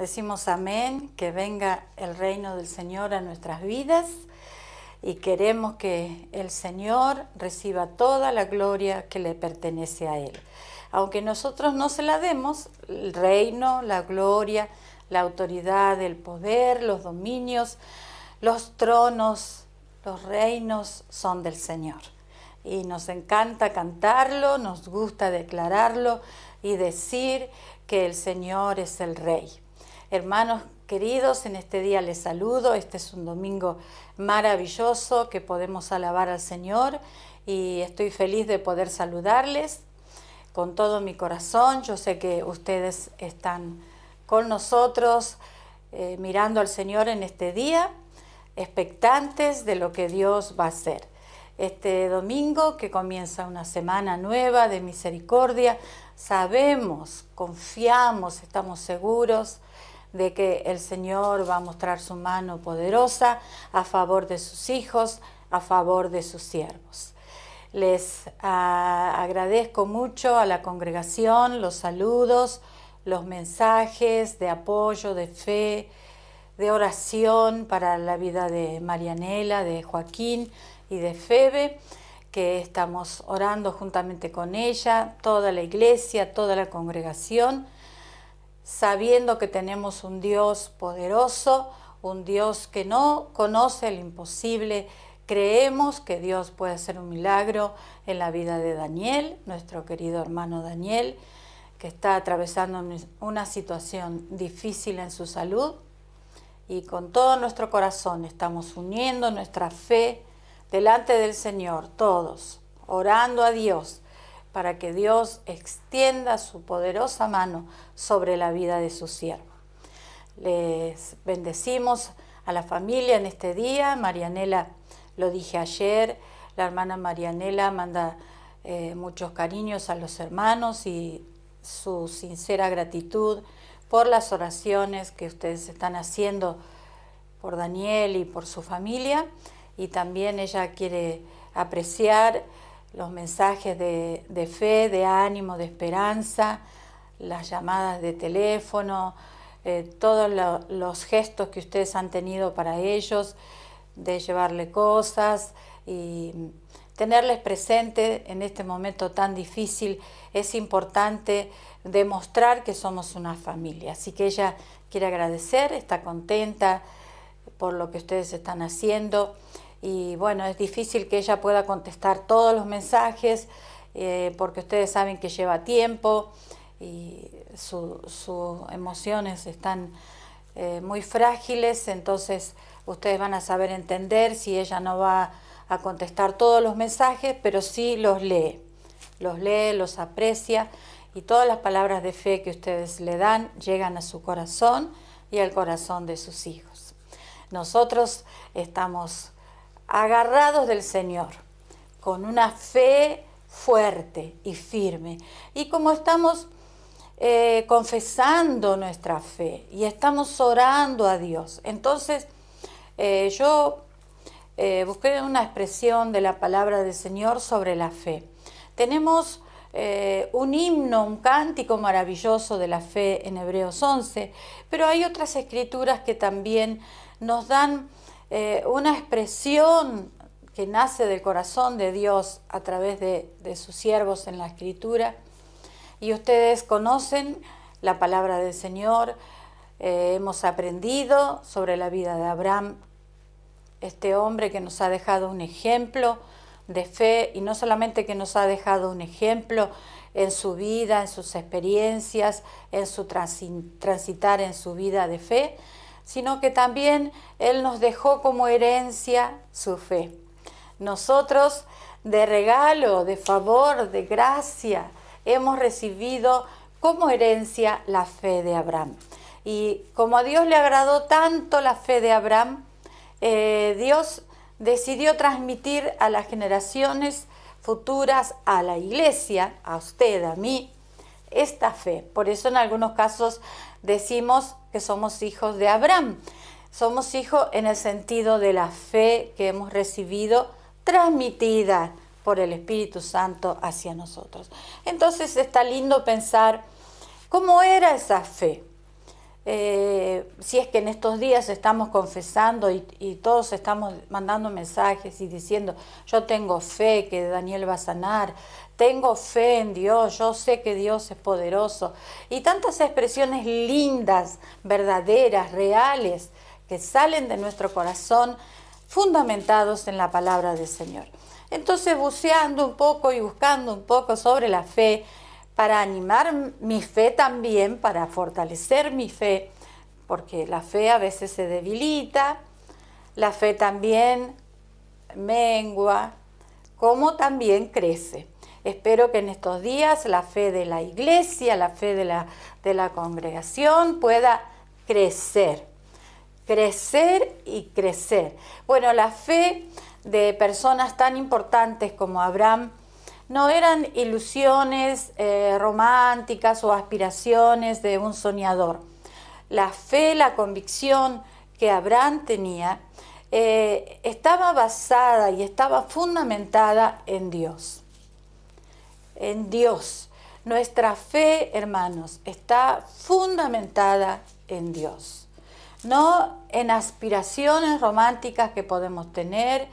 Decimos amén, que venga el reino del Señor a nuestras vidas y queremos que el Señor reciba toda la gloria que le pertenece a Él. Aunque nosotros no se la demos, el reino, la gloria, la autoridad, el poder, los dominios, los tronos, los reinos son del Señor. Y nos encanta cantarlo, nos gusta declararlo y decir que el Señor es el Rey. Hermanos queridos, en este día les saludo. Este es un domingo maravilloso que podemos alabar al Señor y estoy feliz de poder saludarles con todo mi corazón. Yo sé que ustedes están con nosotros mirando al Señor en este día, expectantes de lo que Dios va a hacer. Este domingo que comienza una semana nueva de misericordia, sabemos, confiamos, estamos seguros de que el Señor va a mostrar su mano poderosa a favor de sus hijos, a favor de sus siervos. Les agradezco mucho a la congregación los saludos, los mensajes de apoyo, de fe, de oración para la vida de Marianela, de Joaquín y de Febe, que estamos orando juntamente con ella, toda la iglesia, toda la congregación, sabiendo que tenemos un Dios poderoso, un Dios que no conoce el imposible. Creemos que Dios puede hacer un milagro en la vida de Daniel, nuestro querido hermano Daniel, que está atravesando una situación difícil en su salud. Y con todo nuestro corazón estamos uniendo nuestra fe delante del Señor, todos, orando a Dios, para que Dios extienda su poderosa mano sobre la vida de su siervo. Les bendecimos a la familia en este día. Marianela, lo dije ayer, la hermana Marianela manda muchos cariños a los hermanos y su sincera gratitud por las oraciones que ustedes están haciendo por Daniel y por su familia. Y también ella quiere apreciar los mensajes de fe, de ánimo, de esperanza, las llamadas de teléfono, todos los gestos que ustedes han tenido para ellos, de llevarle cosas y tenerles presente en este momento tan difícil. Es importante demostrar que somos una familia. Así que ella quiere agradecer, está contenta por lo que ustedes están haciendo. Y bueno, es difícil que ella pueda contestar todos los mensajes porque ustedes saben que lleva tiempo y sus emociones están muy frágiles, entonces ustedes van a saber entender si ella no va a contestar todos los mensajes, pero sí los lee, los aprecia y todas las palabras de fe que ustedes le dan llegan a su corazón y al corazón de sus hijos. Nosotros estamos agarrados del Señor, con una fe fuerte y firme. Y como estamos confesando nuestra fe y estamos orando a Dios, entonces yo busqué una expresión de la palabra del Señor sobre la fe. Tenemos un himno, un cántico maravilloso de la fe en Hebreos 11, pero hay otras escrituras que también nos dan una expresión que nace del corazón de Dios a través de sus siervos en la Escritura. Y ustedes conocen la palabra del Señor, hemos aprendido sobre la vida de Abraham, este hombre que nos ha dejado un ejemplo de fe, y no solamente que nos ha dejado un ejemplo en su vida, en sus experiencias, en su transitar en su vida de fe, sino que también Él nos dejó como herencia su fe. Nosotros de regalo, de favor, de gracia, hemos recibido como herencia la fe de Abraham. Y como a Dios le agradó tanto la fe de Abraham, Dios decidió transmitir a las generaciones futuras, a la iglesia, a usted, a mí, esta fe. Por eso en algunos casos decimos que somos hijos de Abraham. Somos hijos en el sentido de la fe que hemos recibido transmitida por el Espíritu Santo hacia nosotros. Entonces está lindo pensar cómo era esa fe. si es que en estos días estamos confesando y todos estamos mandando mensajes y diciendo, yo tengo fe que Daniel va a sanar, tengo fe en Dios, yo sé que Dios es poderoso, y tantas expresiones lindas, verdaderas, reales, que salen de nuestro corazón, fundamentados en la palabra del Señor. Entonces, buceando un poco y buscando un poco sobre la fe, para animar mi fe también, para fortalecer mi fe, porque la fe a veces se debilita, la fe también mengua, como también crece. Espero que en estos días la fe de la iglesia, la fe de la congregación pueda crecer y crecer. Bueno, la fe de personas tan importantes como Abraham no eran ilusiones románticas o aspiraciones de un soñador. La fe, la convicción que Abraham tenía, estaba basada y estaba fundamentada en Dios. En Dios. Nuestra fe, hermanos, está fundamentada en Dios. No en aspiraciones románticas que podemos tener,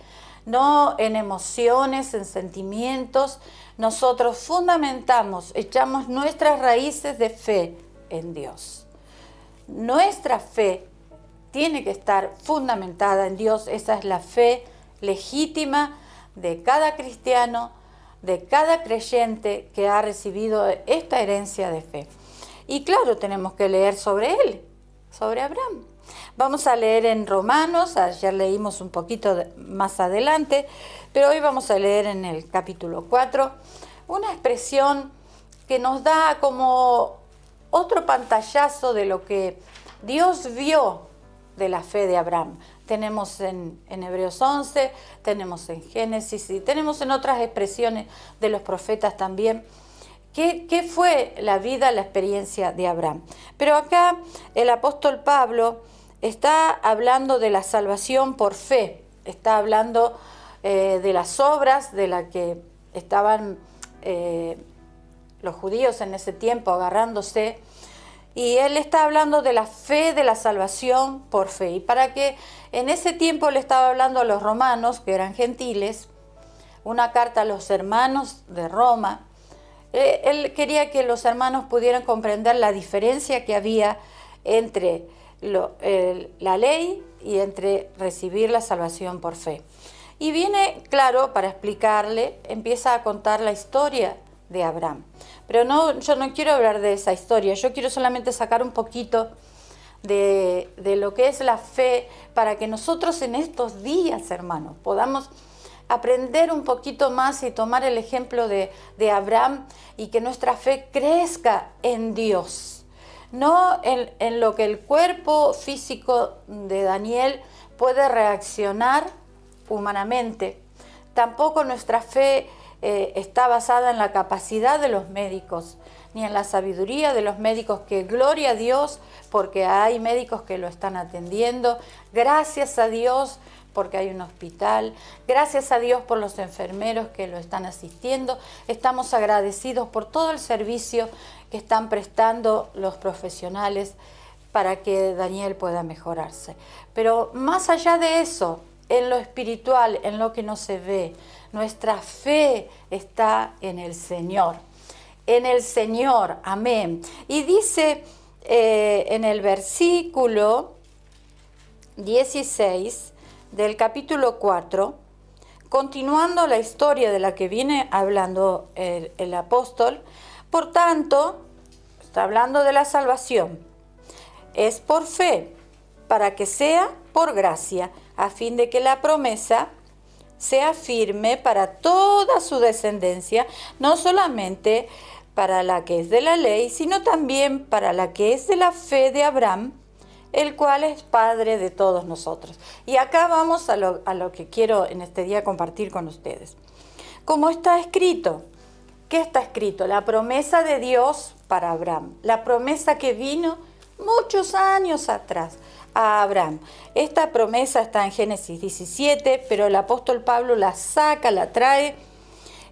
no en emociones, en sentimientos. Nosotros fundamentamos, echamos nuestras raíces de fe en Dios. Nuestra fe tiene que estar fundamentada en Dios. Esa es la fe legítima de cada cristiano, de cada creyente que ha recibido esta herencia de fe. Y claro, tenemos que leer sobre él, sobre Abraham. Vamos a leer en Romanos, ayer leímos un poquito más adelante, pero hoy vamos a leer en el capítulo 4 una expresión que nos da como otro pantallazo de lo que Dios vio de la fe de Abraham. Tenemos en Hebreos 11, tenemos en Génesis y tenemos en otras expresiones de los profetas también. ¿Qué fue la vida, la experiencia de Abraham? Pero acá el apóstol Pablo está hablando de la salvación por fe, está hablando de las obras de las que estaban los judíos en ese tiempo agarrándose, y él está hablando de la fe, de la salvación por fe. Y para que en ese tiempo le estaba hablando a los romanos, que eran gentiles, una carta a los hermanos de Roma. Él quería que los hermanos pudieran comprender la diferencia que había entre la ley y entre recibir la salvación por fe. Y viene, claro, para explicarle, empieza a contar la historia de Abraham. Pero yo no quiero hablar de esa historia, yo quiero solamente sacar un poquito de lo que es la fe, para que nosotros en estos días, hermanos, podamos aprender un poquito más y tomar el ejemplo de Abraham, y que nuestra fe crezca en Dios, no en lo que el cuerpo físico de Daniel puede reaccionar humanamente. Tampoco nuestra fe está basada en la capacidad de los médicos, ni en la sabiduría de los médicos, que gloria a Dios, porque hay médicos que lo están atendiendo. Gracias a Dios porque hay un hospital, gracias a Dios por los enfermeros que lo están asistiendo. Estamos agradecidos por todo el servicio que están prestando los profesionales para que Daniel pueda mejorarse. Pero más allá de eso, en lo espiritual, en lo que no se ve, nuestra fe está en el Señor. En el Señor, amén. Y dice en el versículo 16 del capítulo 4, continuando la historia de la que viene hablando el apóstol, por tanto, está hablando de la salvación, es por fe, para que sea por gracia, a fin de que la promesa sea firme para toda su descendencia, no solamente para la que es de la ley, sino también para la que es de la fe de Abraham, el cual es Padre de todos nosotros. Y acá vamos a lo que quiero en este día compartir con ustedes. Como está escrito, ¿qué está escrito? La promesa de Dios para Abraham, la promesa que vino muchos años atrás a Abraham. Esta promesa está en Génesis 17, pero el apóstol Pablo la saca, la trae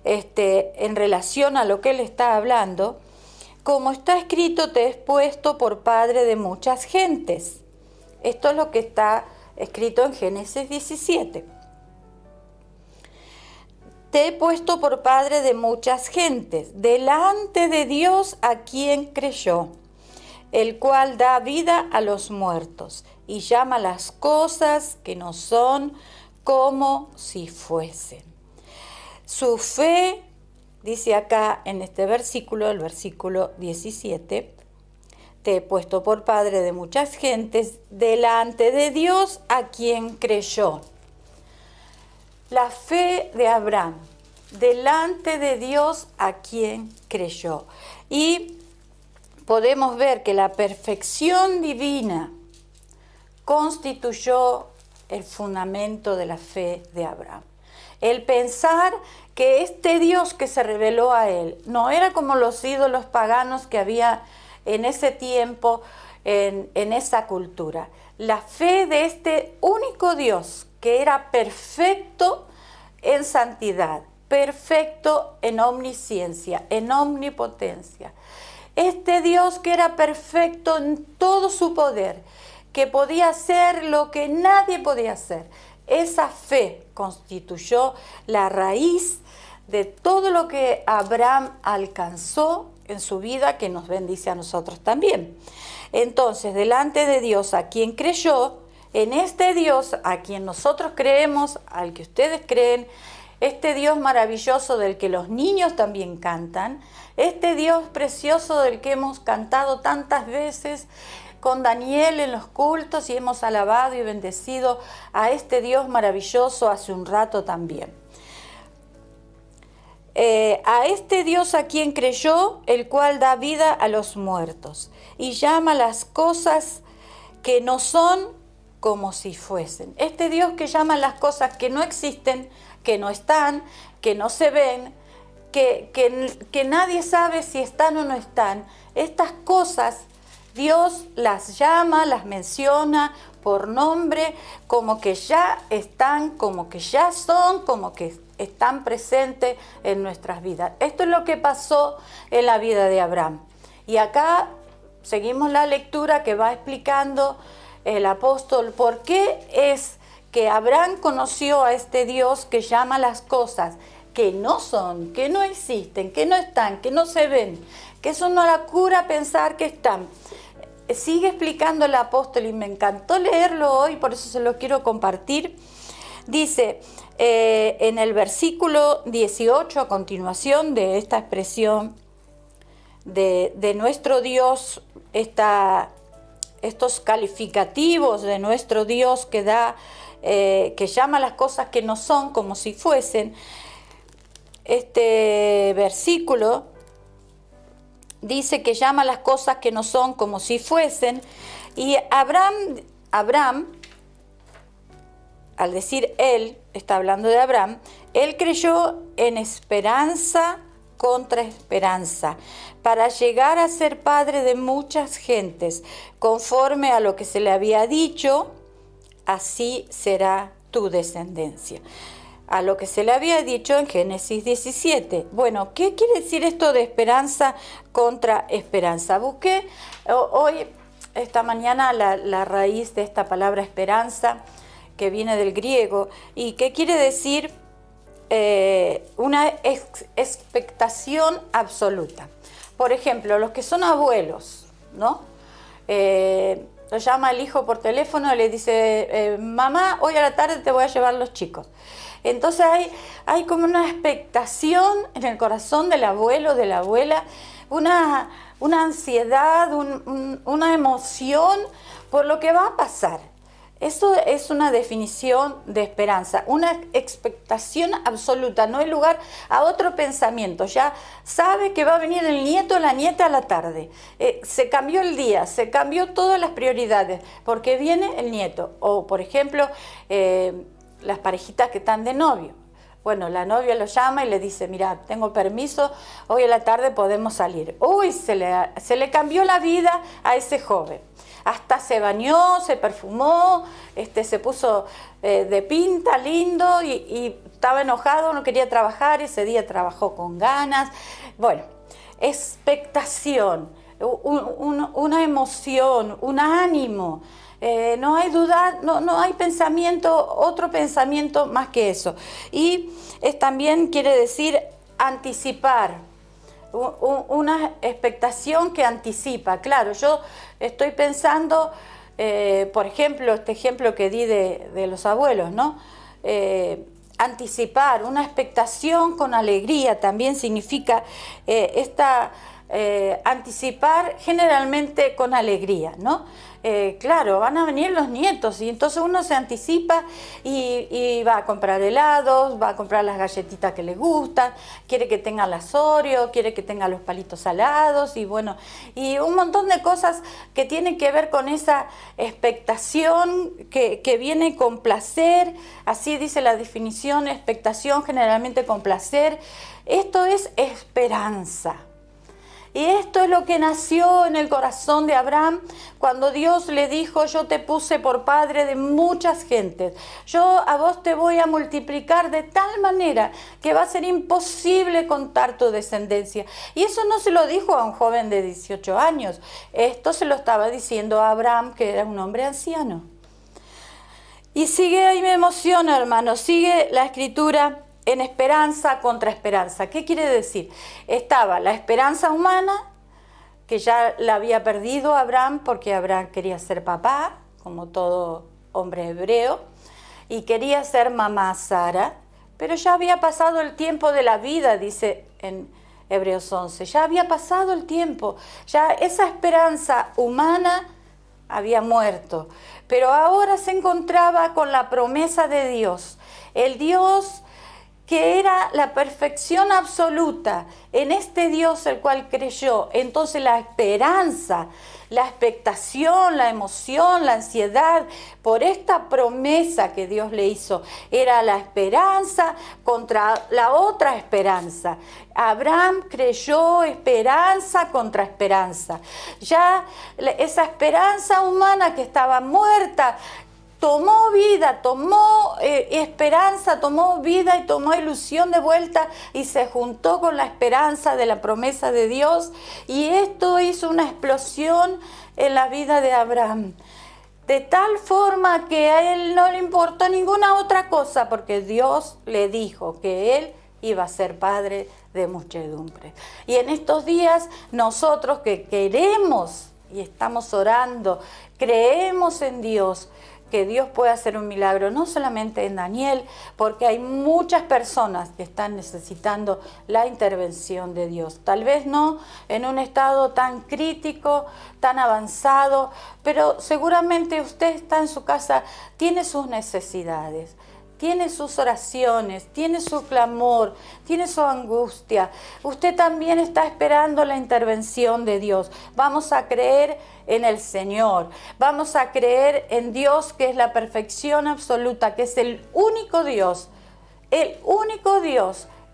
en relación a lo que él está hablando, como está escrito, te he puesto por padre de muchas gentes. Esto es lo que está escrito en Génesis 17. Te he puesto por padre de muchas gentes, delante de Dios a quien creyó, el cual da vida a los muertos y llama las cosas que no son como si fuesen. Su fe, dice acá en este versículo, el versículo 17, te he puesto por padre de muchas gentes, delante de Dios a quien creyó. La fe de Abraham, delante de Dios a quien creyó. Y podemos ver que la perfección divina constituyó el fundamento de la fe de Abraham. El pensar que este Dios que se reveló a él no era como los ídolos paganos que había en ese tiempo, en esa cultura. La fe de este único Dios que era perfecto en santidad, perfecto en omnisciencia, en omnipotencia. Este Dios que era perfecto en todo su poder, que podía hacer lo que nadie podía hacer. Esa fe constituyó la raíz de todo lo que Abraham alcanzó en su vida, que nos bendice a nosotros también. Entonces, delante de Dios a quien creyó, en este Dios a quien nosotros creemos, al que ustedes creen, este Dios maravilloso del que los niños también cantan, este Dios precioso del que hemos cantado tantas veces con Daniel en los cultos y hemos alabado y bendecido a este Dios maravilloso hace un rato también. A este Dios a quien creyó, el cual da vida a los muertos y llama las cosas que no son como si fuesen. Este Dios que llama las cosas que no existen, que no están, que no se ven, que nadie sabe si están o no están. Estas cosas Dios las llama, las menciona por nombre, como que ya están, como que ya son, como que están presentes en nuestras vidas. Esto es lo que pasó en la vida de Abraham. Y acá seguimos la lectura que va explicando el apóstol por qué es que Abraham conoció a este Dios que llama las cosas que no son, que no existen, que no están, que no se ven, que eso no la cura pensar que están. Sigue explicando el apóstol y me encantó leerlo hoy, por eso se lo quiero compartir. Dice en el versículo 18, a continuación de esta expresión de nuestro Dios, estos calificativos de nuestro Dios que da, que llama las cosas que no son como si fuesen. Este versículo dice que llama las cosas que no son como si fuesen, y Abraham, al decir él, está hablando de Abraham, él creyó en esperanza contra esperanza, para llegar a ser padre de muchas gentes, conforme a lo que se le había dicho, así será tu descendencia. A lo que se le había dicho en Génesis 17. Bueno, ¿qué quiere decir esto de esperanza contra esperanza? Busqué hoy, esta mañana, la raíz de esta palabra esperanza, que viene del griego, y que quiere decir una expectación absoluta. Por ejemplo, los que son abuelos, ¿no? Lo llama el hijo por teléfono y le dice, mamá, hoy a la tarde te voy a llevar los chicos. Entonces hay como una expectación en el corazón del abuelo, de la abuela, una ansiedad, una emoción por lo que va a pasar. Eso es una definición de esperanza, una expectación absoluta, no hay lugar a otro pensamiento. Ya sabe que va a venir el nieto o la nieta a la tarde. Se cambió el día, se cambió todas las prioridades, porque viene el nieto. O, por ejemplo, las parejitas que están de novio. Bueno, la novia lo llama y le dice, mira, tengo permiso, hoy a la tarde podemos salir. Uy, se le cambió la vida a ese joven. Hasta se bañó, se perfumó, se puso de pinta, lindo, y estaba enojado, no quería trabajar, ese día trabajó con ganas. Bueno, expectación, una emoción, un ánimo. No hay duda, no hay pensamiento, otro pensamiento más que eso. Y también quiere decir anticipar, una expectación que anticipa. Claro, yo estoy pensando, por ejemplo, este ejemplo que di de los abuelos, ¿no? Anticipar, una expectación con alegría también significa anticipar generalmente con alegría, ¿no? Claro, van a venir los nietos y entonces uno se anticipa y va a comprar helados, va a comprar las galletitas que le gustan, quiere que tengan las Oreo, quiere que tengan los palitos salados y bueno, y un montón de cosas que tienen que ver con esa expectación que viene con placer, así dice la definición, expectación generalmente con placer. Esto es esperanza. Y esto es lo que nació en el corazón de Abraham cuando Dios le dijo: yo te puse por padre de muchas gentes. Yo a vos te voy a multiplicar de tal manera que va a ser imposible contar tu descendencia. Y eso no se lo dijo a un joven de 18 años. Esto se lo estaba diciendo a Abraham, que era un hombre anciano. Y sigue, ahí me emociona, hermano, sigue la escritura en esperanza contra esperanza. ¿Qué quiere decir? Estaba la esperanza humana, que ya la había perdido Abraham, porque Abraham quería ser papá, como todo hombre hebreo, y quería ser mamá Sara, pero ya había pasado el tiempo de la vida, dice en Hebreos 11, ya había pasado el tiempo, ya esa esperanza humana había muerto, pero ahora se encontraba con la promesa de Dios, el Dios que era la perfección absoluta. En este Dios el cual creyó, entonces la esperanza, la expectación, la emoción, la ansiedad por esta promesa que Dios le hizo, era la esperanza contra la otra esperanza. Abraham creyó, esperanza contra esperanza. Ya esa esperanza humana que estaba muerta, tomó vida, tomó esperanza, tomó vida y tomó ilusión de vuelta y se juntó con la esperanza de la promesa de Dios, y esto hizo una explosión en la vida de Abraham, de tal forma que a él no le importó ninguna otra cosa, porque Dios le dijo que él iba a ser padre de muchedumbre. Y en estos días nosotros que queremos y estamos orando, creemos en Dios, que Dios puede hacer un milagro, no solamente en Daniel, porque hay muchas personas que están necesitando la intervención de Dios. Tal vez no en un estado tan crítico, tan avanzado, pero seguramente usted está en su casa, tiene sus necesidades, tiene sus oraciones, tiene su clamor, tiene su angustia. Usted también está esperando la intervención de Dios. Vamos a creer en el Señor. Vamos a creer en Dios, que es la perfección absoluta, que es el único Dios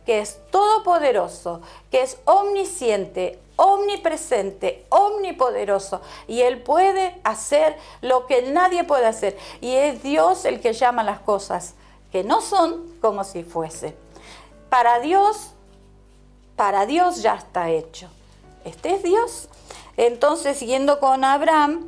que es todopoderoso, que es omnisciente, omnipresente, omnipoderoso, y Él puede hacer lo que nadie puede hacer. Y es Dios el que llama las cosas que no son como si fuese. Para Dios ya está hecho. Este es Dios. Entonces, siguiendo con Abraham,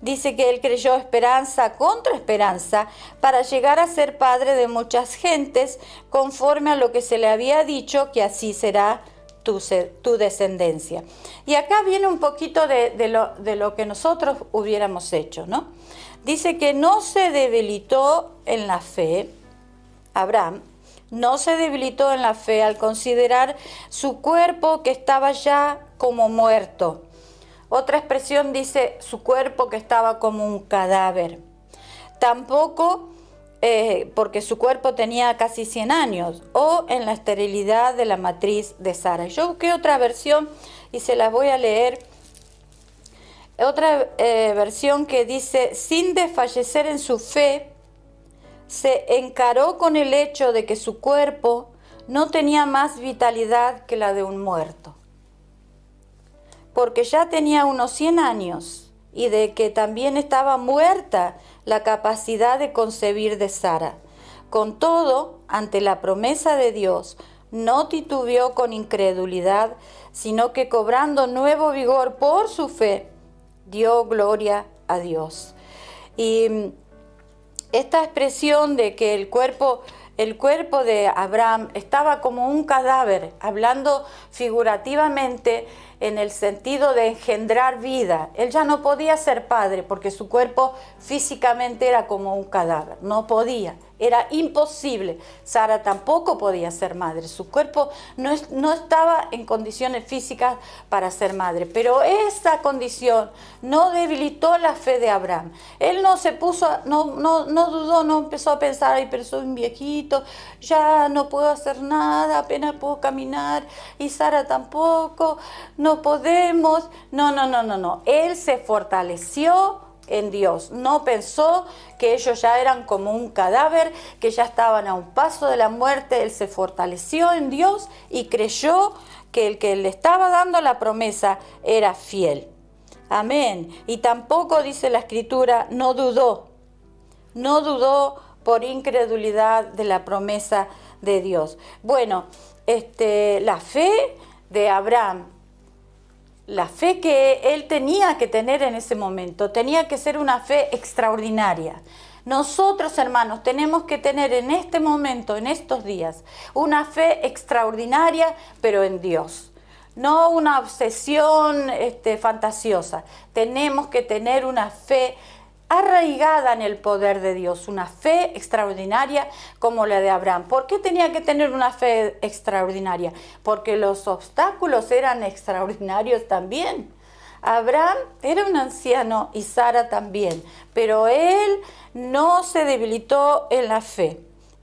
dice que él creyó esperanza contra esperanza para llegar a ser padre de muchas gentes, conforme a lo que se le había dicho, que así será tu descendencia. Y acá viene un poquito de lo que nosotros hubiéramos hecho, ¿no? Dice que no se debilitó en la fe, Abraham no se debilitó en la fe al considerar su cuerpo que estaba ya como muerto. Otra expresión dice su cuerpo que estaba como un cadáver. Tampoco porque su cuerpo tenía casi 100 años, o en la esterilidad de la matriz de Sara. Yo busqué otra versión y se las voy a leer. Otra versión que dice: sin desfallecer en su fe, se encaró con el hecho de que su cuerpo no tenía más vitalidad que la de un muerto, porque ya tenía unos 100 años, y de que también estaba muerta la capacidad de concebir de Sara. Con todo, ante la promesa de Dios, no titubeó con incredulidad, sino que cobrando nuevo vigor por su fe, dio gloria a Dios. Y esta expresión de que el cuerpo de Abraham estaba como un cadáver, hablando figurativamente en el sentido de engendrar vida. Él ya no podía ser padre porque su cuerpo físicamente era como un cadáver, no podía, era imposible. Sara tampoco podía ser madre, su cuerpo no estaba en condiciones físicas para ser madre, pero esa condición no debilitó la fe de Abraham. Él no se puso, no dudó, no empezó a pensar, ay, pero soy un viejito, ya no puedo hacer nada, apenas puedo caminar, y Sara tampoco, no podemos. No. Él se fortaleció en Dios. No pensó que ellos ya eran como un cadáver, que ya estaban a un paso de la muerte. Él se fortaleció en Dios y creyó que el que le estaba dando la promesa era fiel. Amén. Y tampoco, dice la Escritura, no dudó por incredulidad de la promesa de Dios. Bueno, la fe de Abraham, la fe que él tenía que tener en ese momento, tenía que ser una fe extraordinaria. Nosotros, hermanos, tenemos que tener en este momento, en estos días, una fe extraordinaria, pero en Dios. No una obsesión fantasiosa. Tenemos que tener una fe arraigada en el poder de Dios, una fe extraordinaria como la de Abraham. ¿Por qué tenía que tener una fe extraordinaria? Porque los obstáculos eran extraordinarios también. Abraham era un anciano y Sara también, pero él no se debilitó en la fe.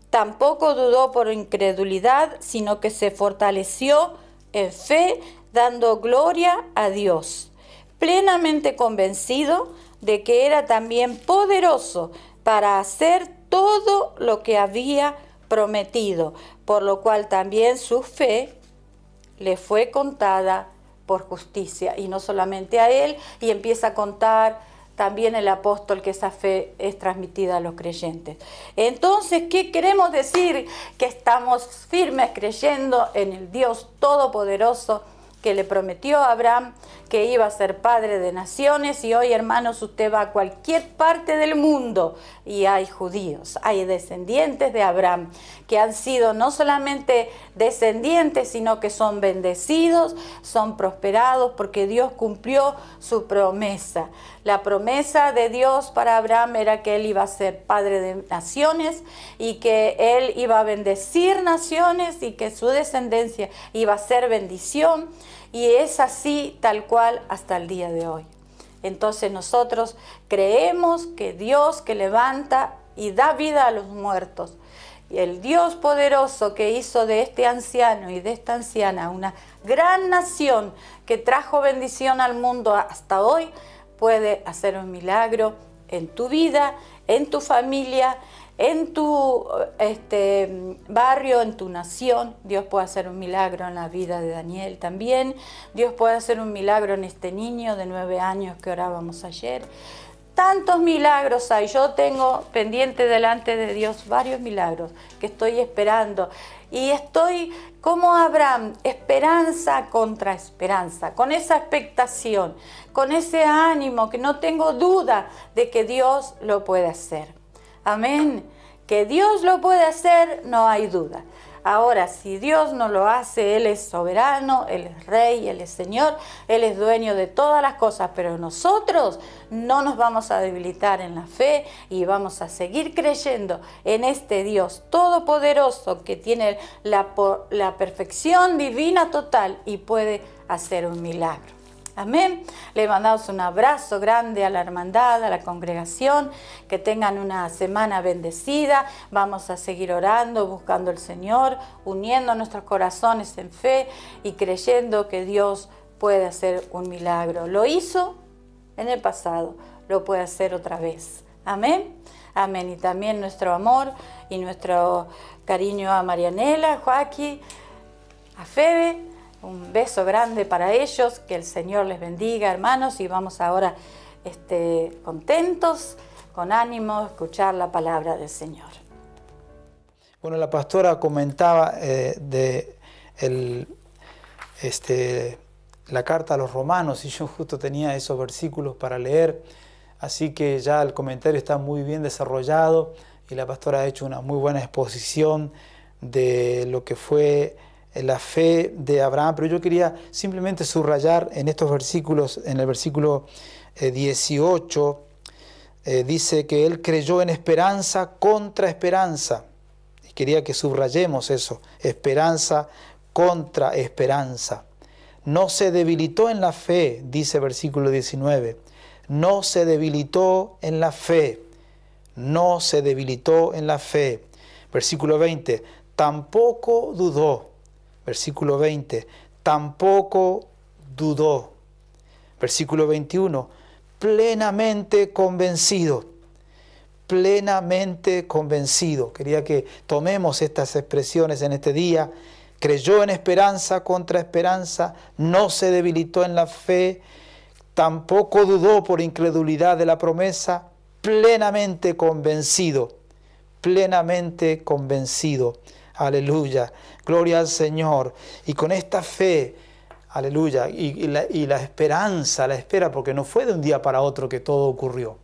Tampoco dudó por incredulidad, sino que se fortaleció en fe, dando gloria a Dios, plenamente convencido de que era también poderoso para hacer todo lo que había prometido, por lo cual también su fe le fue contada por justicia. Y no solamente a él, y empieza a contar también el apóstol que esa fe es transmitida a los creyentes. Entonces, ¿qué queremos decir? Que estamos firmes creyendo en el Dios Todopoderoso que le prometió a Abraham que iba a ser padre de naciones. Y hoy, hermanos, usted va a cualquier parte del mundo y hay judíos, hay descendientes de Abraham que han sido no solamente descendientes, sino que son bendecidos, son prosperados, porque Dios cumplió su promesa. La promesa de Dios para Abraham era que él iba a ser padre de naciones y que él iba a bendecir naciones y que su descendencia iba a ser bendición. Y es así tal cual hasta el día de hoy. Entonces nosotros creemos que Dios que levanta y da vida a los muertos, y el Dios poderoso que hizo de este anciano y de esta anciana una gran nación que trajo bendición al mundo hasta hoy, puede hacer un milagro en tu vida, en tu familia, en tu barrio, en tu nación. Dios puede hacer un milagro en la vida de Daniel también. Dios puede hacer un milagro en este niño de 9 años que orábamos ayer. Tantos milagros hay. Yo tengo pendiente delante de Dios varios milagros que estoy esperando. Y estoy como Abraham, esperanza contra esperanza, con esa expectación, con ese ánimo, que no tengo duda de que Dios lo puede hacer. Amén. Que Dios lo puede hacer, no hay duda. Ahora, si Dios no lo hace, Él es soberano, Él es Rey, Él es Señor, Él es dueño de todas las cosas, pero nosotros no nos vamos a debilitar en la fe y vamos a seguir creyendo en este Dios todopoderoso que tiene la perfección divina total y puede hacer un milagro. Amén. Le mandamos un abrazo grande a la hermandad, a la congregación. Que tengan una semana bendecida. Vamos a seguir orando, buscando al Señor, uniendo nuestros corazones en fe y creyendo que Dios puede hacer un milagro. Lo hizo en el pasado, lo puede hacer otra vez. Amén. Amén. Y también nuestro amor y nuestro cariño a Marianela, a Joaquín, a Febe. Un beso grande para ellos, que el Señor les bendiga, hermanos, y vamos ahora contentos, con ánimo, a escuchar la palabra del Señor. Bueno, la pastora comentaba de la carta a los romanos y yo justo tenía esos versículos para leer, así que ya el comentario está muy bien desarrollado y la pastora ha hecho una muy buena exposición de lo que fue la fe de Abraham, pero yo quería simplemente subrayar en estos versículos, en el versículo 18, dice que él creyó en esperanza contra esperanza. Y quería que subrayemos eso, esperanza contra esperanza. No se debilitó en la fe, dice versículo 19. No se debilitó en la fe. No se debilitó en la fe. Versículo 20. Tampoco dudó. Versículo 20. Tampoco dudó. Versículo 21. Plenamente convencido. Plenamente convencido. Quería que tomemos estas expresiones en este día. Creyó en esperanza contra esperanza, no se debilitó en la fe, tampoco dudó por incredulidad de la promesa, plenamente convencido, plenamente convencido. Aleluya, gloria al Señor. Y con esta fe, aleluya, y la esperanza, la espera, porque no fue de un día para otro que todo ocurrió.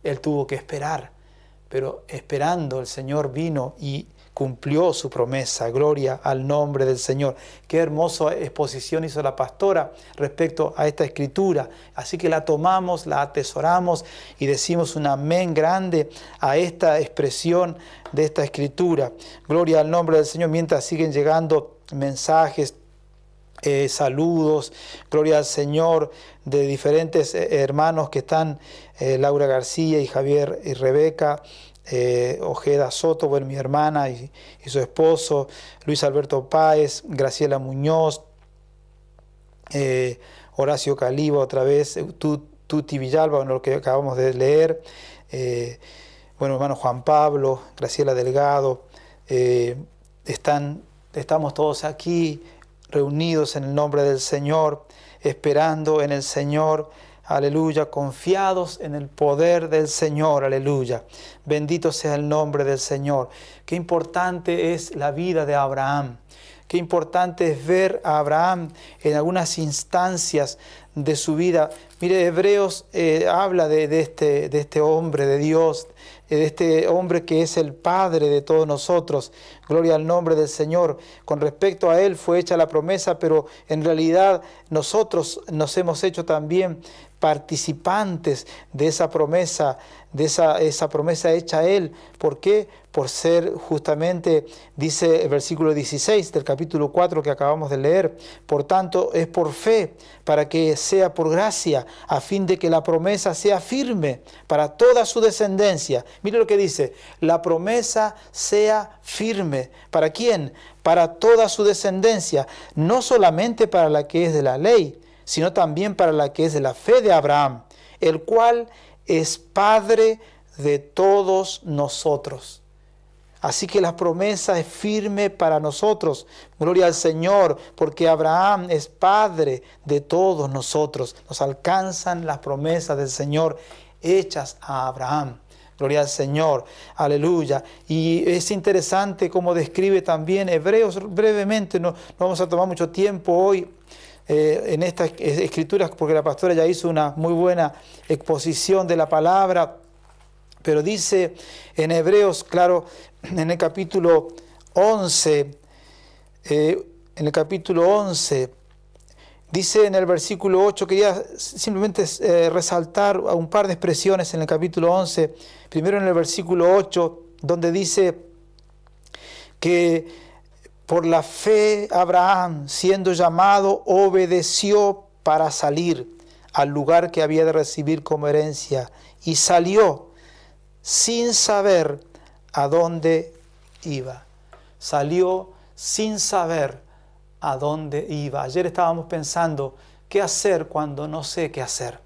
Él tuvo que esperar, pero esperando el Señor vino y cumplió su promesa. Gloria al nombre del Señor. Qué hermosa exposición hizo la pastora respecto a esta escritura. Así que la tomamos, la atesoramos y decimos un amén grande a esta expresión de esta escritura. Gloria al nombre del Señor. Mientras siguen llegando mensajes, saludos, gloria al Señor, de diferentes hermanos que están, Laura García y Javier y Rebeca, Ojeda Soto, bueno, mi hermana y su esposo, Luis Alberto Páez, Graciela Muñoz, Horacio Caliba otra vez, Tuti Villalba, bueno, lo que acabamos de leer, bueno, hermano Juan Pablo, Graciela Delgado, estamos todos aquí reunidos en el nombre del Señor, esperando en el Señor. Aleluya, confiados en el poder del Señor, aleluya. Bendito sea el nombre del Señor. Qué importante es la vida de Abraham. Qué importante es ver a Abraham en algunas instancias de su vida. Mire, Hebreos habla de este hombre de Dios, de este hombre que es el Padre de todos nosotros. Gloria al nombre del Señor. Con respecto a él fue hecha la promesa, pero en realidad nosotros nos hemos hecho también participantes de esa promesa, de esa promesa hecha a él. ¿Por qué? Por ser justamente, dice el versículo 16 del capítulo 4 que acabamos de leer, por tanto es por fe, para que sea por gracia, a fin de que la promesa sea firme para toda su descendencia. Mire lo que dice, la promesa sea firme. ¿Para quién? Para toda su descendencia, no solamente para la que es de la ley, sino también para la que es de la fe de Abraham, el cual es Padre de todos nosotros. Así que la promesa es firme para nosotros. Gloria al Señor, porque Abraham es Padre de todos nosotros. Nos alcanzan las promesas del Señor hechas a Abraham. Gloria al Señor, aleluya. Y es interesante cómo describe también Hebreos, brevemente, no vamos a tomar mucho tiempo hoy en estas escrituras, porque la pastora ya hizo una muy buena exposición de la palabra, pero dice en Hebreos, claro, en el capítulo 11, dice en el versículo 8, quería simplemente resaltar un par de expresiones en el capítulo 11, primero en el versículo 8, donde dice que por la fe Abraham, siendo llamado, obedeció para salir al lugar que había de recibir como herencia, y salió sin saber a dónde iba. Salió sin saber a dónde iba. Ayer estábamos pensando, ¿qué hacer cuando no sé qué hacer?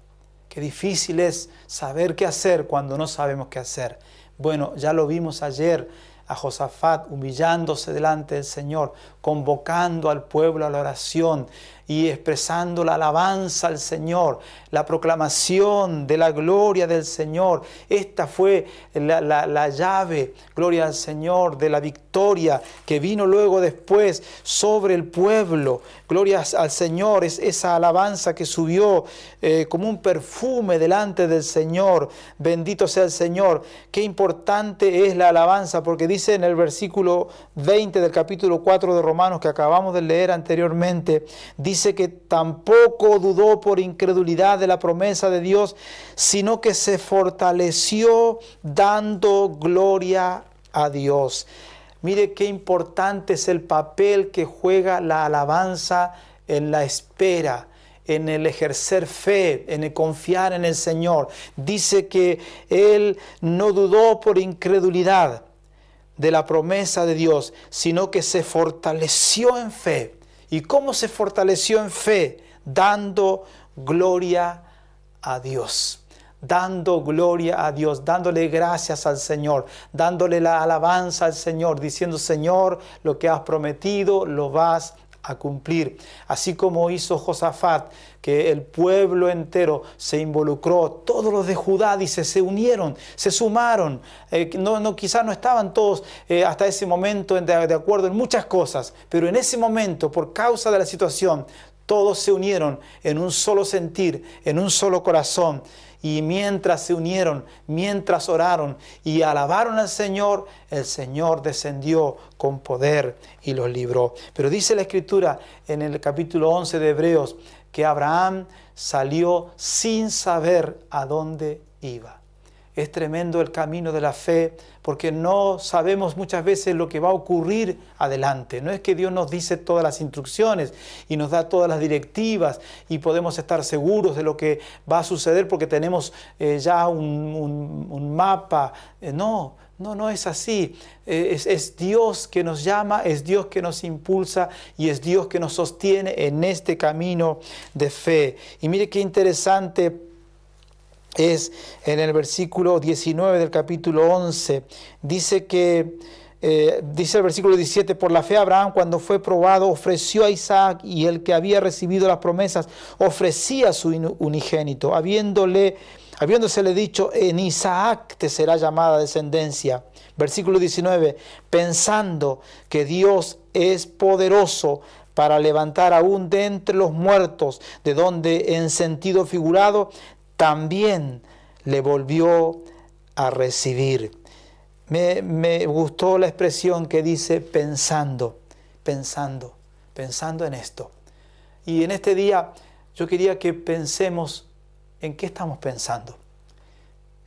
Qué difícil es saber qué hacer cuando no sabemos qué hacer. Bueno, ya lo vimos ayer, a Josafat humillándose delante del Señor, convocando al pueblo a la oración y expresando la alabanza al Señor, la proclamación de la gloria del Señor. Esta fue la llave, gloria al Señor, de la victoria que vino luego después sobre el pueblo. Gloria al Señor, es esa alabanza que subió como un perfume delante del Señor. Bendito sea el Señor. Qué importante es la alabanza, porque dice en el versículo 20 del capítulo 4 de Romanos, que acabamos de leer anteriormente, dice que tampoco dudó por incredulidad de la promesa de Dios, sino que se fortaleció dando gloria a Dios. Mire qué importante es el papel que juega la alabanza en la espera, en el ejercer fe, en el confiar en el Señor. Dice que él no dudó por incredulidad de la promesa de Dios, sino que se fortaleció en fe. ¿Y cómo se fortaleció en fe? Dando gloria a Dios. Dando gloria a Dios, dándole gracias al Señor, dándole la alabanza al Señor, diciendo: Señor, lo que has prometido lo vas a cumplir. Así como hizo Josafat, que el pueblo entero se involucró, todos los de Judá, dice, se unieron, se sumaron. Quizás no estaban todos hasta ese momento de acuerdo en muchas cosas, pero en ese momento, por causa de la situación, todos se unieron en un solo sentir, en un solo corazón. Y mientras se unieron, mientras oraron y alabaron al Señor, el Señor descendió con poder y los libró. Pero dice la Escritura en el capítulo 11 de Hebreos que Abraham salió sin saber a dónde iba. Es tremendo el camino de la fe, porque no sabemos muchas veces lo que va a ocurrir adelante. No es que Dios nos dice todas las instrucciones y nos da todas las directivas y podemos estar seguros de lo que va a suceder porque tenemos ya un mapa. No es así. Es Dios que nos llama, es Dios que nos impulsa y es Dios que nos sostiene en este camino de fe. Y mire qué interesante es en el versículo 19 del capítulo 11, dice el versículo 17, por la fe Abraham, cuando fue probado, ofreció a Isaac, y el que había recibido las promesas ofrecía a su unigénito, habiéndosele dicho: en Isaac te será llamada descendencia. Versículo 19, pensando que Dios es poderoso para levantar aún de entre los muertos, de donde en sentido figurado también le volvió a recibir. Me gustó la expresión que dice pensando en esto. Y en este día yo quería que pensemos en qué estamos pensando.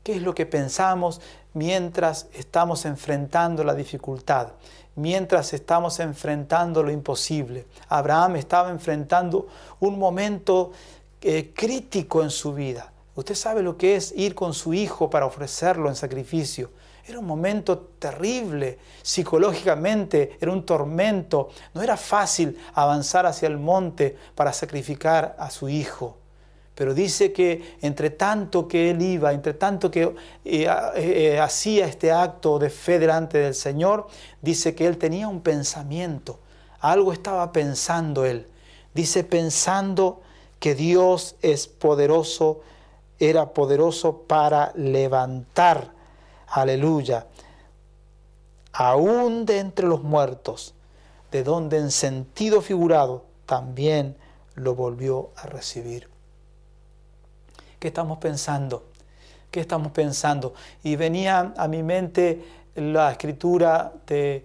¿Qué es lo que pensamos mientras estamos enfrentando la dificultad? Mientras estamos enfrentando lo imposible. Abraham estaba enfrentando un momento crítico en su vida. Usted sabe lo que es ir con su hijo para ofrecerlo en sacrificio. Era un momento terrible, psicológicamente era un tormento. No era fácil avanzar hacia el monte para sacrificar a su hijo. Pero dice que entre tanto que él iba, entre tanto que hacía este acto de fe delante del Señor, dice que él tenía un pensamiento. Algo estaba pensando él. Dice pensando que Dios es poderoso, era poderoso para levantar, aleluya, aún de entre los muertos, de donde en sentido figurado también lo volvió a recibir. ¿Qué estamos pensando? ¿Qué estamos pensando? Y venía a mi mente la escritura del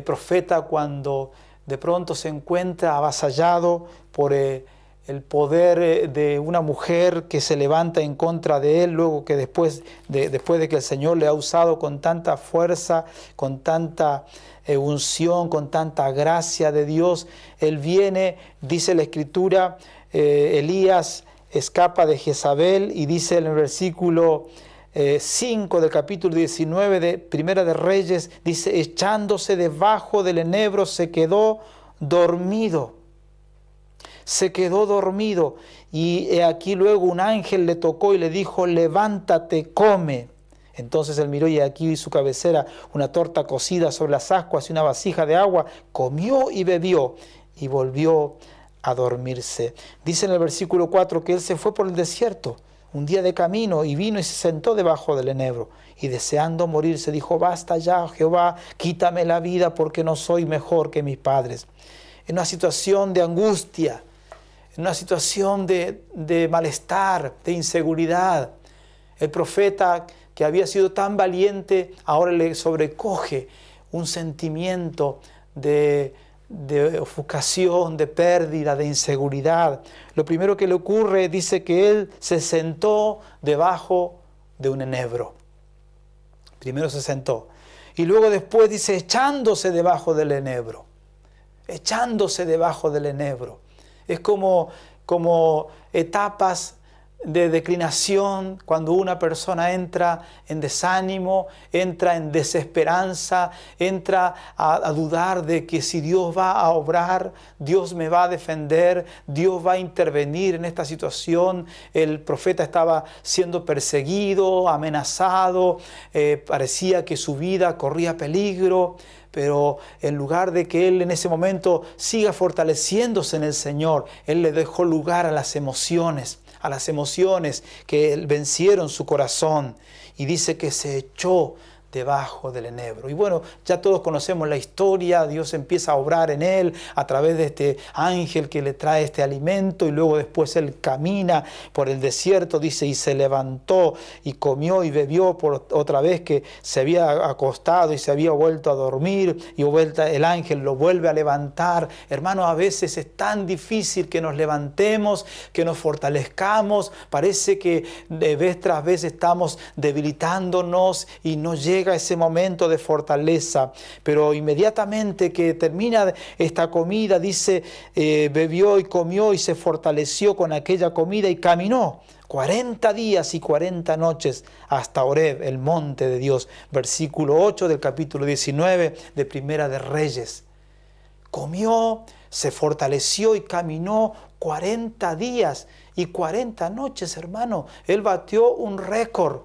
profeta cuando de pronto se encuentra avasallado por el poder de una mujer que se levanta en contra de él, luego que después de que el Señor le ha usado con tanta fuerza, con tanta unción, con tanta gracia de Dios, él viene, dice la Escritura, Elías escapa de Jezabel y dice en el versículo 5 del capítulo 19 de Primera de Reyes, dice, echándose debajo del enebro se quedó dormido. Se quedó dormido y aquí luego un ángel le tocó y le dijo, levántate, come. Entonces él miró y aquí su cabecera una torta cocida sobre las ascuas y una vasija de agua, comió y bebió y volvió a dormirse. Dice en el versículo 4 que él se fue por el desierto un día de camino y vino y se sentó debajo del enebro. Y deseando morirse dijo: basta ya, Jehová, quítame la vida porque no soy mejor que mis padres. En una situación de angustia, en una situación de malestar, de inseguridad, el profeta que había sido tan valiente ahora le sobrecoge un sentimiento de ofuscación, de pérdida, de inseguridad. Lo primero que le ocurre, dice que él se sentó debajo de un enebro. Primero se sentó. Y luego después dice echándose debajo del enebro. Echándose debajo del enebro. Es como etapas de declinación, cuando una persona entra en desánimo, entra en desesperanza, entra a dudar de que si Dios va a obrar, Dios me va a defender, Dios va a intervenir en esta situación. El profeta estaba siendo perseguido, amenazado, parecía que su vida corría peligro. Pero en lugar de que él en ese momento siga fortaleciéndose en el Señor, él le dejó lugar a las emociones que vencieron su corazón. Y dice que se echó debajo del enebro. Y bueno, ya todos conocemos la historia. Dios empieza a obrar en él a través de este ángel que le trae este alimento, y luego después él camina por el desierto, dice, y se levantó y comió y bebió por otra vez, que se había acostado y se había vuelto a dormir, y el ángel lo vuelve a levantar. Hermanos, a veces es tan difícil que nos levantemos, que nos fortalezcamos. Parece que de vez tras vez estamos debilitándonos y no llega ese momento de fortaleza, pero inmediatamente que termina esta comida, dice, bebió y comió y se fortaleció con aquella comida y caminó 40 días y 40 noches hasta Horeb, el monte de Dios. Versículo 8 del capítulo 19 de Primera de Reyes. Comió, se fortaleció y caminó 40 días y 40 noches, hermano. Él batió un récord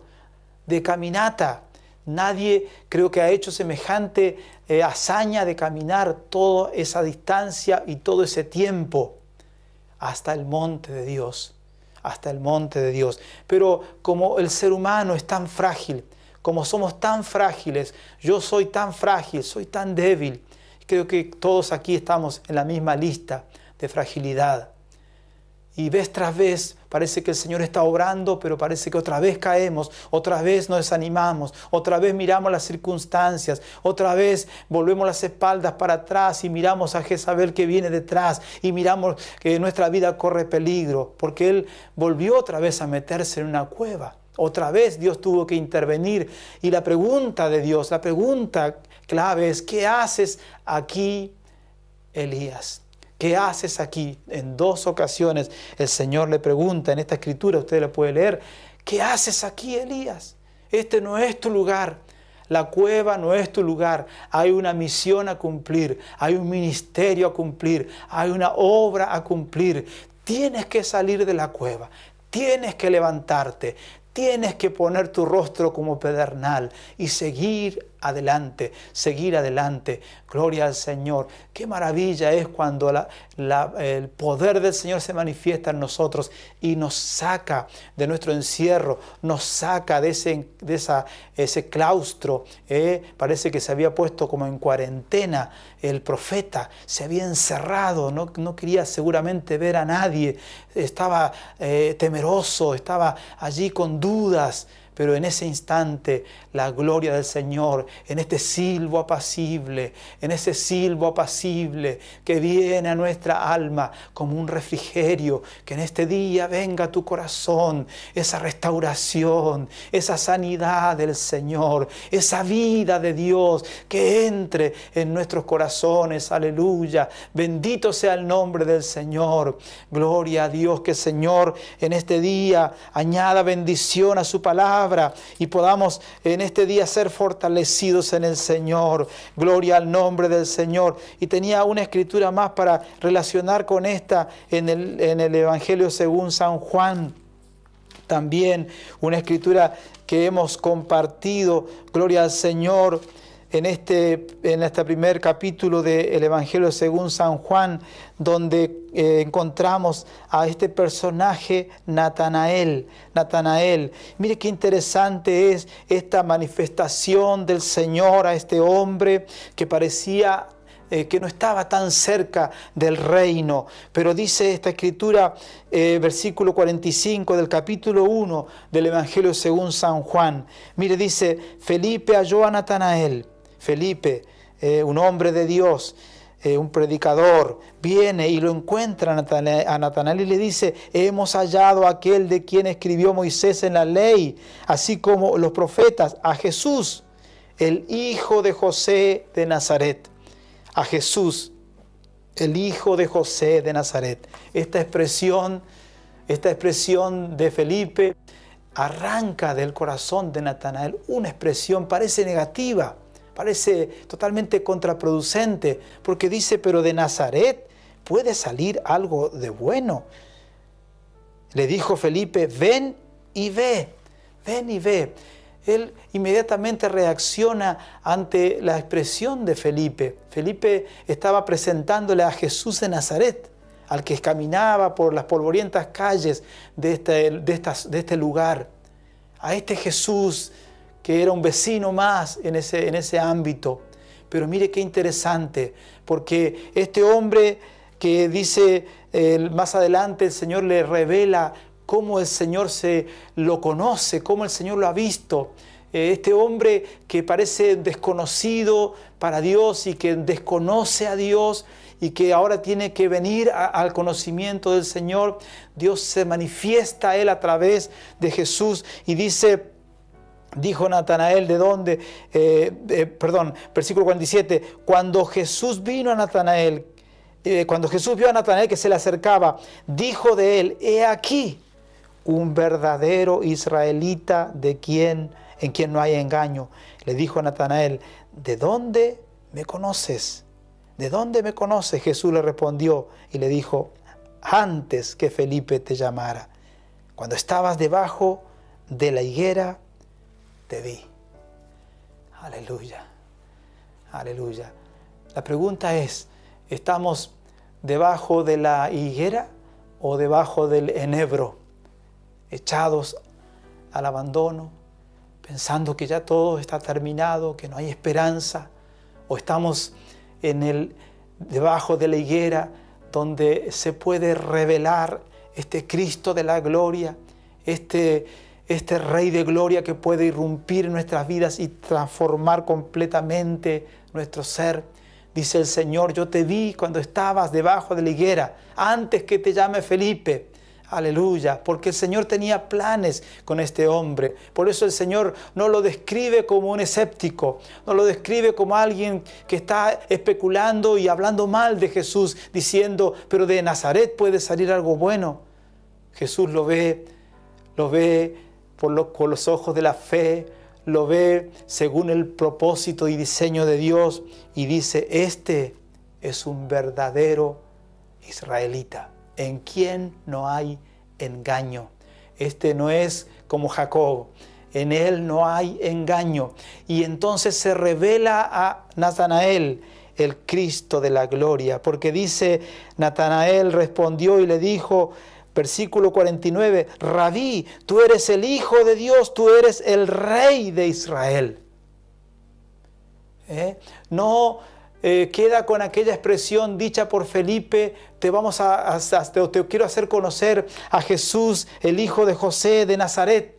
de caminata. Nadie creo que ha hecho semejante hazaña de caminar toda esa distancia y todo ese tiempo hasta el monte de Dios, hasta el monte de Dios. Pero como el ser humano es tan frágil, como somos tan frágiles, yo soy tan frágil, soy tan débil, creo que todos aquí estamos en la misma lista de fragilidad. Y vez tras vez parece que el Señor está obrando, pero parece que otra vez caemos, otra vez nos desanimamos, otra vez miramos las circunstancias, otra vez volvemos las espaldas para atrás y miramos a Jezabel que viene detrás y miramos que nuestra vida corre peligro, porque él volvió otra vez a meterse en una cueva. Otra vez Dios tuvo que intervenir, y la pregunta de Dios, la pregunta clave es: ¿qué haces aquí, Elías? ¿Qué haces aquí? En 2 ocasiones el Señor le pregunta en esta escritura, usted la puede leer: ¿qué haces aquí, Elías? Este no es tu lugar. La cueva no es tu lugar. Hay una misión a cumplir, hay un ministerio a cumplir, hay una obra a cumplir. Tienes que salir de la cueva, tienes que levantarte, tienes que poner tu rostro como pedernal y seguir adelante, seguir adelante. Gloria al Señor. Qué maravilla es cuando el poder del Señor se manifiesta en nosotros y nos saca de nuestro encierro, nos saca de ese claustro. Parece que se había puesto como en cuarentena el profeta, se había encerrado, no quería seguramente ver a nadie, estaba temeroso, estaba allí con dudas. Pero en ese instante la gloria del Señor, en este silbo apacible, que viene a nuestra alma como un refrigerio, que en este día venga a tu corazón esa restauración, esa sanidad del Señor, esa vida de Dios que entre en nuestros corazones. Aleluya, bendito sea el nombre del Señor. Gloria a Dios, que el Señor en este día añada bendición a su palabra y podamos en este día ser fortalecidos en el Señor. Gloria al nombre del Señor. Y tenía una escritura más para relacionar con esta en el Evangelio según San Juan. También una escritura que hemos compartido. Gloria al Señor. en este primer capítulo del Evangelio según San Juan, donde encontramos a este personaje Natanael. Mire qué interesante es esta manifestación del Señor a este hombre que parecía que no estaba tan cerca del reino. Pero dice esta escritura, versículo 45 del capítulo 1 del Evangelio según San Juan. Mire, dice, Felipe halló a Natanael. Felipe, un hombre de Dios, un predicador, viene y lo encuentra a Natanael y le dice, hemos hallado a aquel de quien escribió Moisés en la ley, así como los profetas, a Jesús, el hijo de José de Nazaret. A Jesús, el hijo de José de Nazaret. Esta expresión de Felipe arranca del corazón de Natanael una expresión, parece negativa, parece totalmente contraproducente, porque dice, pero de Nazaret puede salir algo de bueno. Le dijo Felipe, ven y ve. Él inmediatamente reacciona ante la expresión de Felipe. Felipe estaba presentándole a Jesús de Nazaret, al que caminaba por las polvorientas calles de este lugar. A este Jesús que era un vecino más en ese ámbito. Pero mire qué interesante, porque este hombre que dice más adelante el Señor le revela cómo el Señor lo conoce, cómo el Señor lo ha visto. Este hombre que parece desconocido para Dios y que desconoce a Dios y que ahora tiene que venir al conocimiento del Señor, Dios se manifiesta a él a través de Jesús y dijo Natanael, ¿de dónde? Versículo 47, cuando Jesús vio a Natanael que se le acercaba, dijo de él, he aquí, un verdadero israelita en quien no hay engaño. Le dijo a Natanael, ¿de dónde me conoces? ¿De dónde me conoces? Jesús le respondió y le dijo, antes que Felipe te llamara, cuando estabas debajo de la higuera, te vi. Aleluya, aleluya. La pregunta es, ¿estamos debajo de la higuera o debajo del enebro? Echados al abandono, pensando que ya todo está terminado, que no hay esperanza, o estamos debajo de la higuera donde se puede revelar este Cristo de la gloria, este Rey de gloria que puede irrumpir en nuestras vidas y transformar completamente nuestro ser. Dice el Señor, yo te vi cuando estabas debajo de la higuera, antes que te llame Felipe. Aleluya, porque el Señor tenía planes con este hombre. Por eso el Señor no lo describe como un escéptico, no lo describe como alguien que está especulando y hablando mal de Jesús, diciendo, pero de Nazaret puede salir algo bueno. Jesús lo ve con los ojos de la fe, lo ve según el propósito y diseño de Dios y dice, este es un verdadero israelita, en quien no hay engaño. Este no es como Jacob, en él no hay engaño. Y entonces se revela a Natanael el Cristo de la gloria, porque dice, Natanael respondió y le dijo, versículo 49, Rabí, tú eres el Hijo de Dios, tú eres el Rey de Israel. No queda con aquella expresión dicha por Felipe, te quiero hacer conocer a Jesús, el hijo de José de Nazaret.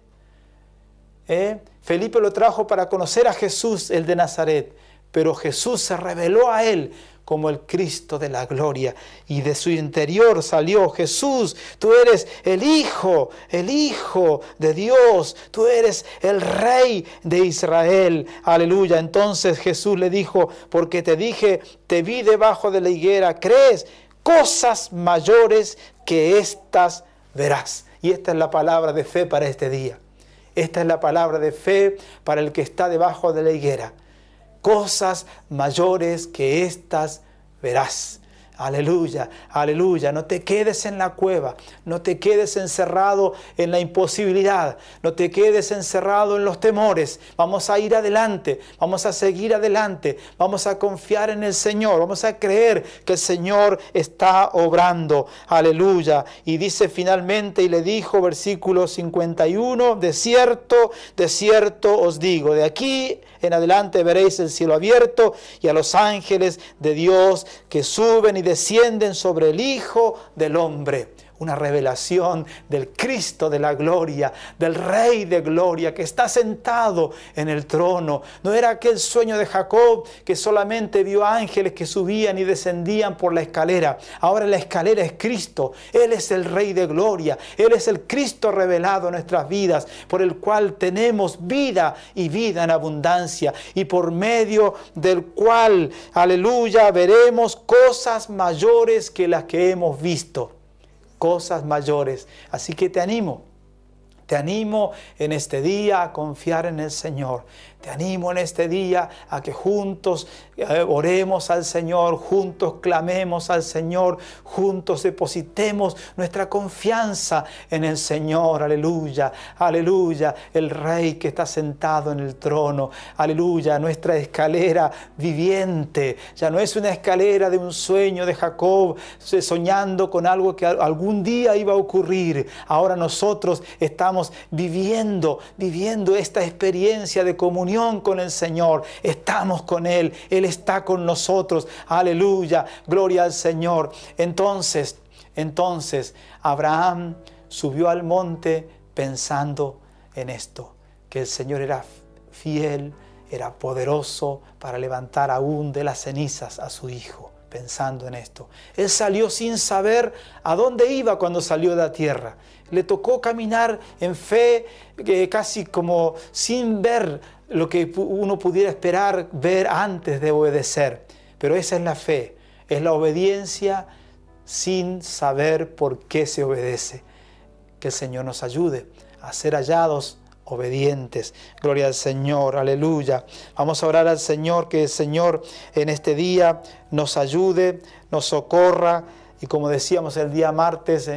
Felipe lo trajo para conocer a Jesús, el de Nazaret, pero Jesús se reveló a él como el Cristo de la gloria, y de su interior salió, Jesús, tú eres el Hijo de Dios, tú eres el Rey de Israel, aleluya. Entonces Jesús le dijo, porque te dije, te vi debajo de la higuera, ¿crees? Cosas mayores que estas verás. Y esta es la palabra de fe para este día. Esta es la palabra de fe para el que está debajo de la higuera. Cosas mayores que estas verás. Aleluya, aleluya. No te quedes en la cueva, no te quedes encerrado en la imposibilidad, no te quedes encerrado en los temores. Vamos a ir adelante, vamos a seguir adelante, vamos a confiar en el Señor, vamos a creer que el Señor está obrando. Aleluya. Y dice finalmente, y le dijo, versículo 51, de cierto os digo, de aquí en adelante veréis el cielo abierto y a los ángeles de Dios que suben y descienden sobre el Hijo del Hombre. Una revelación del Cristo de la gloria, del Rey de gloria que está sentado en el trono. No era aquel sueño de Jacob que solamente vio ángeles que subían y descendían por la escalera. Ahora la escalera es Cristo. Él es el Rey de gloria. Él es el Cristo revelado en nuestras vidas, por el cual tenemos vida y vida en abundancia, y por medio del cual, aleluya, veremos cosas mayores que las que hemos visto. Cosas mayores. Así que te animo en este día a confiar en el Señor. Te animo en este día a que juntos oremos al Señor, juntos clamemos al Señor, juntos depositemos nuestra confianza en el Señor. Aleluya, aleluya, el Rey que está sentado en el trono. Aleluya, nuestra escalera viviente. Ya no es una escalera de un sueño de Jacob, soñando con algo que algún día iba a ocurrir. Ahora nosotros estamos viviendo esta experiencia de comunión con el Señor. Estamos con Él, Él está con nosotros. Aleluya, gloria al Señor. Entonces Abraham subió al monte pensando en esto, que el Señor era fiel, era poderoso para levantar aún de las cenizas a su hijo. Pensando en esto, él salió sin saber a dónde iba cuando salió de la tierra. Le tocó caminar en fe, casi como sin ver lo que uno pudiera esperar ver antes de obedecer. Pero esa es la fe, es la obediencia sin saber por qué se obedece. Que el Señor nos ayude a ser hallados obedientes. Gloria al Señor, aleluya. Vamos a orar al Señor, que el Señor en este día nos ayude, nos socorra. Y como decíamos el día martes,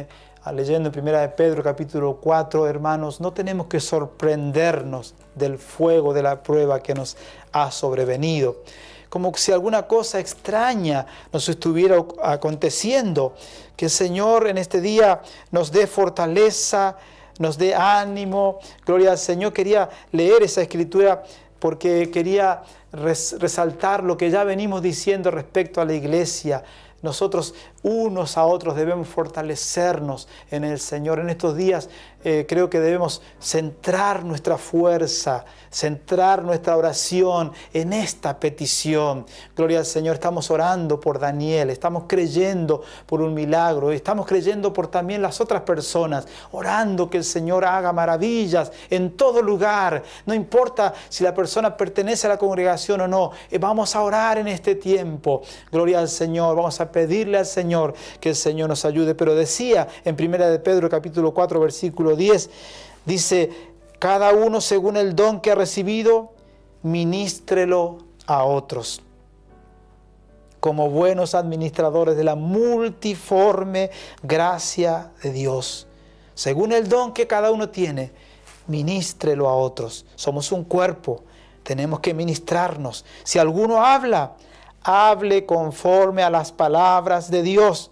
leyendo en 1 de Pedro capítulo 4, hermanos, no tenemos que sorprendernos del fuego de la prueba que nos ha sobrevenido. Como si alguna cosa extraña nos estuviera aconteciendo. Que el Señor en este día nos dé fortaleza, nos dé ánimo. Gloria al Señor. Quería leer esa escritura porque quería resaltar lo que ya venimos diciendo respecto a la iglesia. Nosotros unos a otros debemos fortalecernos en el Señor. En estos días creo que debemos centrar nuestra fuerza, centrar nuestra oración en esta petición. Gloria al Señor. Estamos orando por Daniel, estamos creyendo por un milagro, estamos creyendo por también las otras personas, orando que el Señor haga maravillas en todo lugar. No importa si la persona pertenece a la congregación o no, vamos a orar en este tiempo. Gloria al Señor. Vamos a pedirle al Señor que el Señor nos ayude. Pero decía en 1 de Pedro capítulo 4 versículo 10, dice: cada uno según el don que ha recibido, ministrelo a otros, como buenos administradores de la multiforme gracia de Dios. Según el don que cada uno tiene, ministrelo a otros. Somos un cuerpo, tenemos que ministrarnos. Si alguno habla, hable conforme a las palabras de Dios.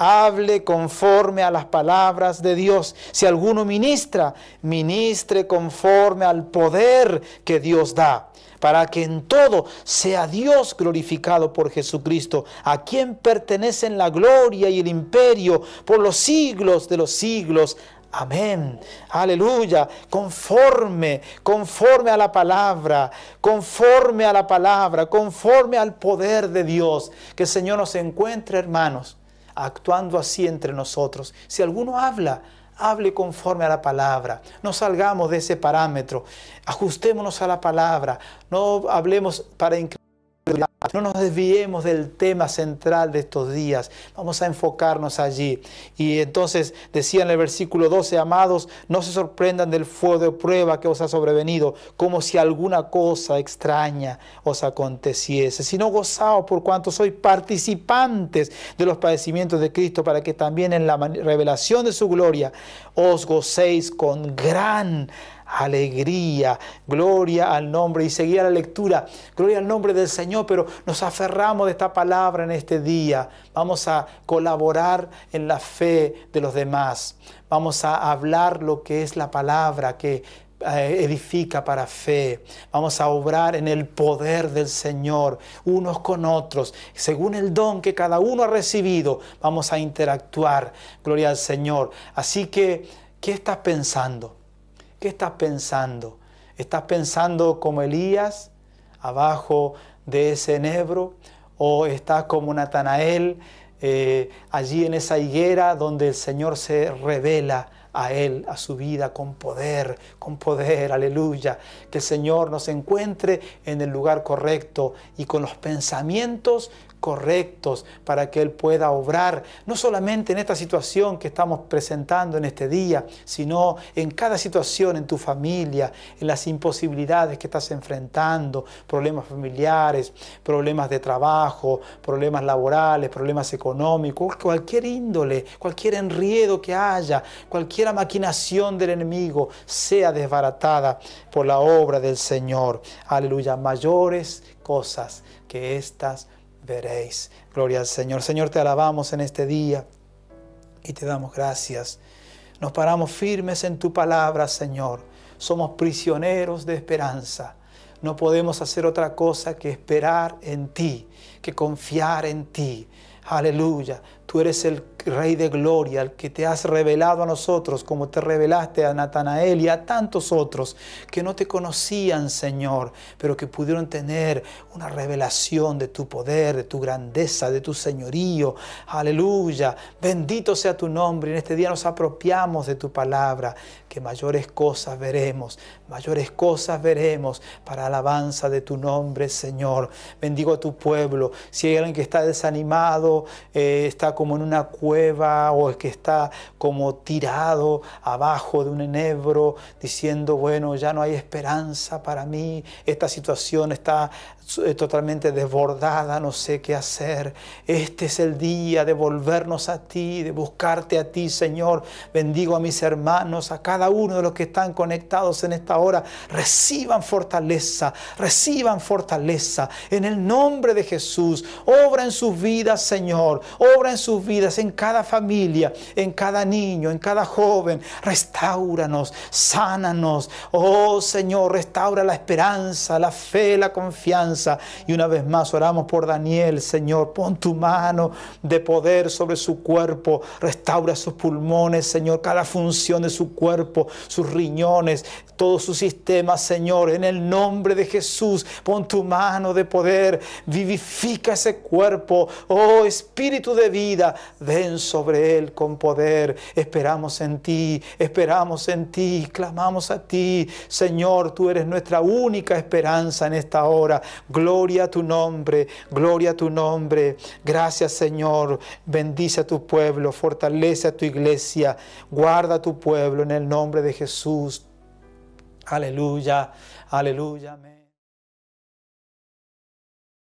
Hable conforme a las palabras de Dios. Si alguno ministra, ministre conforme al poder que Dios da, para que en todo sea Dios glorificado por Jesucristo, a quien pertenecen la gloria y el imperio por los siglos de los siglos. Amén. Aleluya. Conforme a la palabra, conforme al poder de Dios. Que el Señor nos encuentre, hermanos, actuando así entre nosotros. Si alguno habla, hable conforme a la palabra. No salgamos de ese parámetro. Ajustémonos a la palabra. No hablemos para increíble. No nos desviemos del tema central de estos días. Vamos a enfocarnos allí. Y entonces decía en el versículo 12, amados, no se sorprendan del fuego de prueba que os ha sobrevenido, como si alguna cosa extraña os aconteciese, sino gozaos por cuanto sois participantes de los padecimientos de Cristo, para que también en la revelación de su gloria os gocéis con gran alegría. Gloria al nombre. Y seguía la lectura. Gloria al nombre del Señor. Pero nos aferramos de esta palabra en este día. Vamos a colaborar en la fe de los demás. Vamos a hablar lo que es la palabra que edifica para fe. Vamos a obrar en el poder del Señor, unos con otros, según el don que cada uno ha recibido. Vamos a interactuar. Gloria al Señor. Así que, ¿qué estás pensando? ¿Qué estás pensando? ¿Estás pensando como Elías, abajo de ese enebro? ¿O estás como Natanael, allí en esa higuera donde el Señor se revela a él, a su vida, con poder, aleluya? Que el Señor nos encuentre en el lugar correcto y con los pensamientos correctos para que Él pueda obrar, no solamente en esta situación que estamos presentando en este día, sino en cada situación, en tu familia, en las imposibilidades que estás enfrentando, problemas familiares, problemas de trabajo, problemas laborales, problemas económicos, cualquier índole, cualquier enredo que haya, cualquier maquinación del enemigo sea desbaratada por la obra del Señor. Aleluya, mayores cosas que estas veréis. Gloria al Señor. Señor, te alabamos en este día y te damos gracias. Nos paramos firmes en tu palabra, Señor. Somos prisioneros de esperanza. No podemos hacer otra cosa que esperar en ti, que confiar en ti. Aleluya. Tú eres el Rey de Gloria, el que te has revelado a nosotros, como te revelaste a Natanael y a tantos otros que no te conocían, Señor, pero que pudieron tener una revelación de tu poder, de tu grandeza, de tu señorío. Aleluya. Bendito sea tu nombre. En este día nos apropiamos de tu palabra, que mayores cosas veremos para alabanza de tu nombre, Señor. Bendigo a tu pueblo. Si hay alguien que está desanimado, está como en una cueva, o es que está como tirado abajo de un enebro diciendo, bueno, ya no hay esperanza para mí, esta situación está totalmente desbordada, no sé qué hacer. Este es el día de volvernos a ti, de buscarte a ti, Señor. Bendigo a mis hermanos, a cada uno de los que están conectados en esta hora. Reciban fortaleza en el nombre de Jesús. Obra en sus vidas, Señor. Obra en sus vidas, en cada familia, en cada niño, en cada joven. Restáuranos, sánanos. Oh Señor, restaura la esperanza, la fe, la confianza. Y una vez más oramos por Daniel, Señor. Pon tu mano de poder sobre su cuerpo. Restaura sus pulmones, Señor. Cada función de su cuerpo, sus riñones, todo su sistema, Señor. En el nombre de Jesús, pon tu mano de poder. Vivifica ese cuerpo. Oh Espíritu de vida, ven sobre él con poder. Esperamos en ti, clamamos a ti, Señor. Tú eres nuestra única esperanza en esta hora. Gloria a tu nombre, gloria a tu nombre. Gracias, Señor. Bendice a tu pueblo, fortalece a tu iglesia, guarda a tu pueblo en el nombre de Jesús. Aleluya, aleluya, amén.